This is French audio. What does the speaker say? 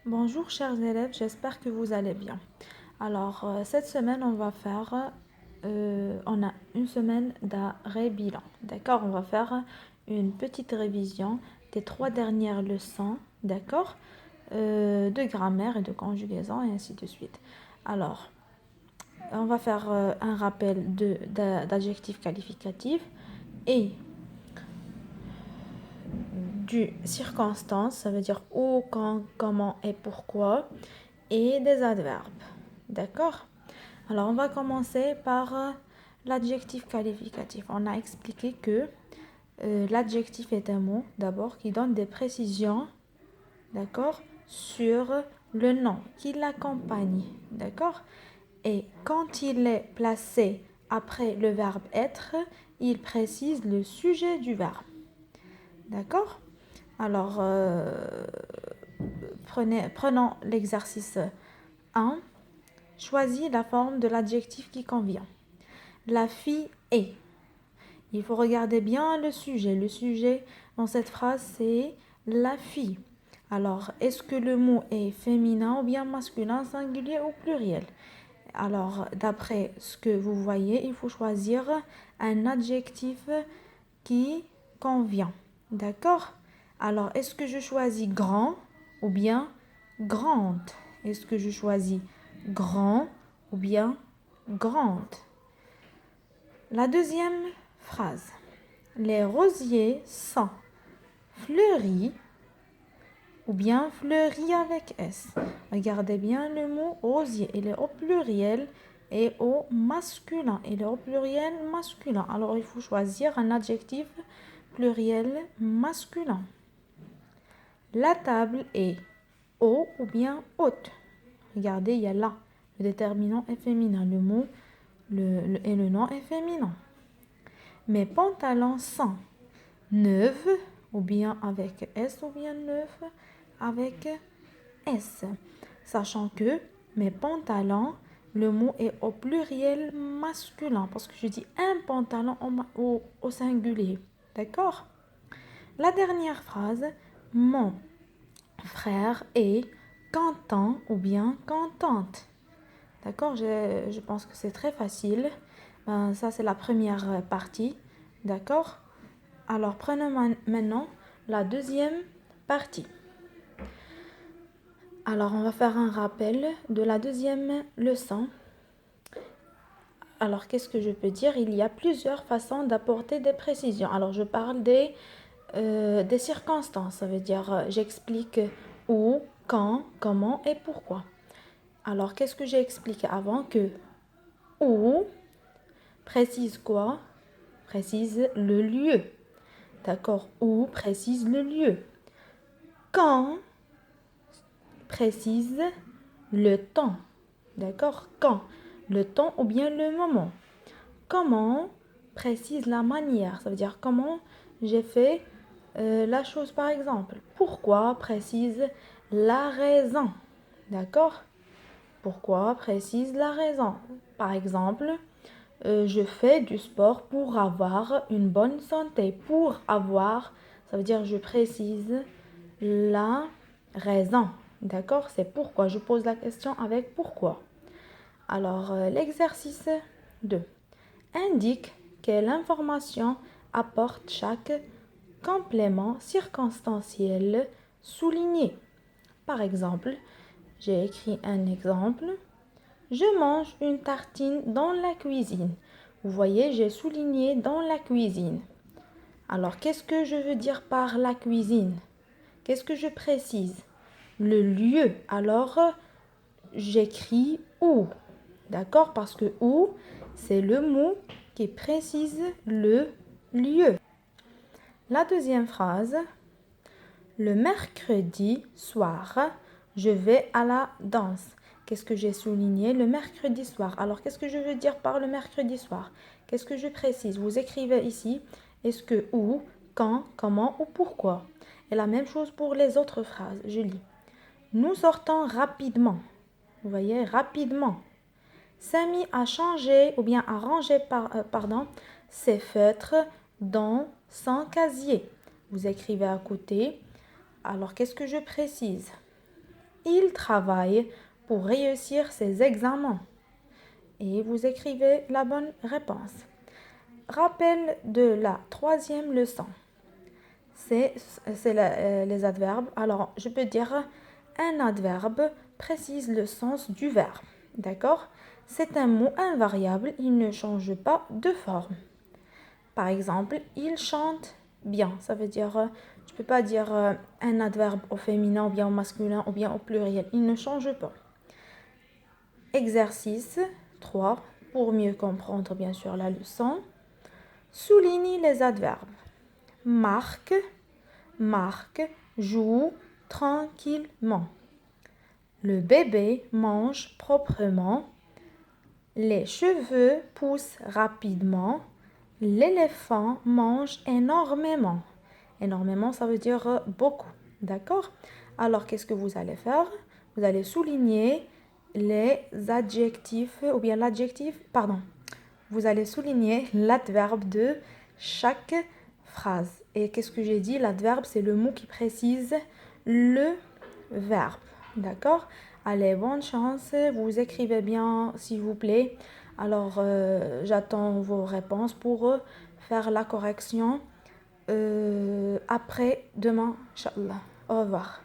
Bonjour chers élèves, j'espère que vous allez bien. Alors, cette semaine, on a une semaine d'arrêt bilan. D'accord? On va faire une petite révision des 3 dernières leçons, d'accord? De grammaire et de conjugaison et ainsi de suite. Alors, on va faire un rappel d'adjectifs qualificatifs et du circonstance, ça veut dire où, quand, comment et pourquoi, et des adverbes. D'accord? Alors, on va commencer par l'adjectif qualificatif. On a expliqué que l'adjectif est un mot, d'abord, qui donne des précisions, d'accord, sur le nom qui l'accompagne, d'accord? Et quand il est placé après le verbe être, il précise le sujet du verbe, d'accord? Alors, prenons l'exercice 1. Choisis la forme de l'adjectif qui convient. La fille est. Il faut regarder bien le sujet. Le sujet dans cette phrase, c'est la fille. Alors, est-ce que le mot est féminin ou bien masculin, singulier ou pluriel? Alors, d'après ce que vous voyez, il faut choisir un adjectif qui convient. D'accord? Alors, est-ce que je choisis grand ou bien grande? Est-ce que je choisis grand ou bien grande? La deuxième phrase. Les rosiers sont fleuris ou bien fleuris avec S. Regardez bien le mot rosier. Il est au pluriel et au masculin. Il est au pluriel masculin. Alors, il faut choisir un adjectif pluriel masculin. La table est haut ou bien haute. Regardez, il y a là. Le déterminant est féminin. Le mot et le nom est féminin. Mes pantalons sont neufs ou bien avec S ou bien neufs avec S. Sachant que mes pantalons, le mot est au pluriel masculin parce que je dis un pantalon au singulier. D'accord? La dernière phrase, mon frère est content ou bien contente. D'accord? Je pense que c'est très facile. Ça, c'est la première partie. D'accord? Alors, prenons maintenant la deuxième partie. Alors, on va faire un rappel de la deuxième leçon. Alors, qu'est-ce que je peux dire? Il y a plusieurs façons d'apporter des précisions. Alors, je parle des circonstances. Ça veut dire, j'explique où, quand, comment et pourquoi. Alors, qu'est-ce que j'ai expliqué avant? Que où précise quoi? Précise le lieu. D'accord? Où précise le lieu. Quand précise le temps. D'accord? Quand? Le temps ou bien le moment. Comment précise la manière. Ça veut dire comment j'ai fait la chose par exemple. Pourquoi précise la raison. D'accord? Pourquoi précise la raison. Par exemple, je fais du sport pour avoir une bonne santé. Pour avoir, ça veut dire je précise la raison. D'accord? C'est pourquoi. Je pose la question avec pourquoi. Alors, l'exercice 2 indique quelle information apporte chaque complément circonstanciel souligné. Par exemple, j'ai écrit un exemple. Je mange une tartine dans la cuisine. Vous voyez, j'ai souligné dans la cuisine. Alors, qu'est-ce que je veux dire par la cuisine? Qu'est-ce que je précise? Le lieu. Alors, j'écris où. D'accord? Parce que où, c'est le mot qui précise le lieu. La deuxième phrase. Le mercredi soir, je vais à la danse. Qu'est-ce que j'ai souligné? Le mercredi soir. Alors, qu'est-ce que je veux dire par le mercredi soir? Qu'est-ce que je précise? Vous écrivez ici, est-ce que où, quand, comment ou pourquoi? Et la même chose pour les autres phrases. Je lis. Nous sortons rapidement. Vous voyez, rapidement. Samy a changé ou bien a rangé ses feutres dans son casier. Vous écrivez à côté. Alors, qu'est-ce que je précise? Il travaille pour réussir ses examens. Et vous écrivez la bonne réponse. Rappel de la troisième leçon. C'est les adverbes. Alors, je peux dire un adverbe précise le sens du verbe. D'accord? C'est un mot invariable, il ne change pas de forme. Par exemple, il chante bien. Ça veut dire, je ne peux pas dire un adverbe au féminin ou bien au masculin ou bien au pluriel. Il ne change pas. Exercice 3, pour mieux comprendre bien sûr la leçon. Souligne les adverbes. Marque, marque, joue tranquillement. Le bébé mange proprement. Les cheveux poussent rapidement. L'éléphant mange énormément. Énormément, ça veut dire beaucoup. D'accord? Alors, qu'est-ce que vous allez faire? Vous allez souligner les adjectifs, ou bien l'adjectif, pardon. Vous allez souligner l'adverbe de chaque phrase. Et qu'est-ce que j'ai dit? L'adverbe, c'est le mot qui précise le verbe. D'accord? Allez, bonne chance. Vous écrivez bien, s'il vous plaît. Alors, j'attends vos réponses pour faire la correction après demain, Inch'Allah. Au revoir.